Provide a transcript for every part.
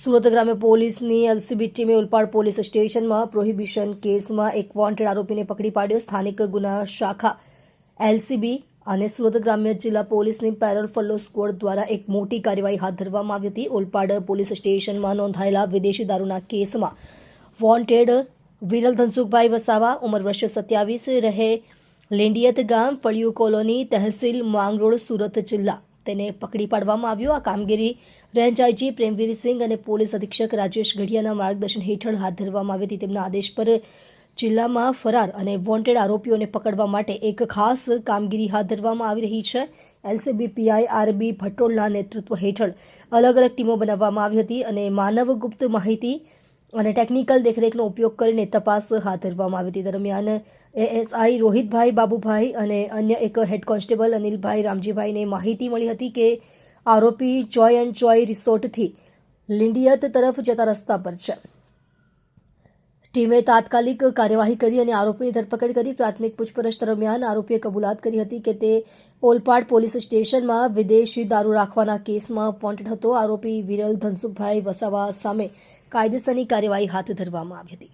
સુરત ગ્રામ્ય પોલીસની એલસીબી ટીમે ઓલપાડ પોલીસ સ્ટેશનમાં પ્રોહિબિશન કેસમાં એક વોન્ટેડ આરોપીને પકડી પાડ્યો. સ્થાનિક ગુના શાખા એલસીબી અને સુરત ગ્રામ્ય જિલ્લા પોલીસની પેરોલ ફોલો સ્ક્વોડ દ્વારા એક મોટી કાર્યવાહી હાથ ધરવામાં આવી હતી. ઓલપાડ પોલીસ સ્ટેશનમાં નોંધાયેલા વિદેશી દારૂના કેસમાં વોન્ટેડ વિરલ ધનસુખભાઈ વસાવા, ઉંમર વર્ષ 27, રહે લેંડિયત ગામ, ફળિયું કોલોની, તહેસીલ માંગરોળ, સુરત જિલ્લા, તેને પકડી પાડવામાં આવ્યો. આ કામગીરી રેન્જ આઈજી પ્રેમવીરસિંહ અને પોલીસ અધિક્ષક રાજેશ ગઢિયાના માર્ગદર્શન હેઠળ હાથ ધરવામાં આવી હતી. તેમના આદેશ પર જિલ્લામાં ફરાર અને વોન્ટેડ આરોપીઓને પકડવા માટે એક ખાસ કામગીરી હાથ ધરવામાં આવી રહી છે. એલસીબી પીઆઈ આરબી ભટ્ટોળના નેતૃત્વ હેઠળ અલગ અલગ ટીમો બનાવવામાં આવી હતી અને માનવ ગુપ્ત માહિતી અને ટેકનિકલ દેખરેખનો ઉપયોગ કરીને તપાસ હાથ ધરવામાં આવી હતી. દરમિયાન એએસઆઈ રોહિતભાઈ બાબુભાઈ અને અન્ય એક હેડ કોન્સ્ટેબલ અનિલભાઈ રામજીભાઈને માહિતી મળી હતી કે આરોપી જોય એન્ડ જોય રિસોર્ટથી લીંડિયત તરફ જતા રસ્તા પર છે. ટીમે તાત્કાલિક કાર્યવાહી કરી અને આરોપીની ધરપકડ કરી. પ્રાથમિક પૂછપરછ દરમિયાન આરોપીએ કબૂલાત કરી હતી કે તે ઓલપાડ પોલીસ સ્ટેશનમાં વિદેશી દારૂ રાખવાના કેસમાં વોન્ટેડ હતો. આરોપી વિરલ ધનસુખભાઈ વસાવા સામે કાયદેસરની કાર્યવાહી હાથ ધરવામાં આવી હતી.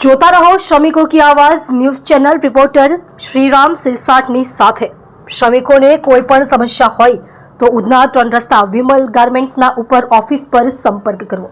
જોતા રહો શ્રમિકો કી આવાજ ન્યૂઝ ચેનલ. રિપોર્ટર શ્રીરામ સિરસાટની સાથે. શ્રમિકોને કોઈ પણ સમસ્યા હોય તો ઉધના 3 રસ્તા વિમલ ગાર્મેન્ટ્સના ઉપર ઓફિસ પર સંપર્ક કરવો.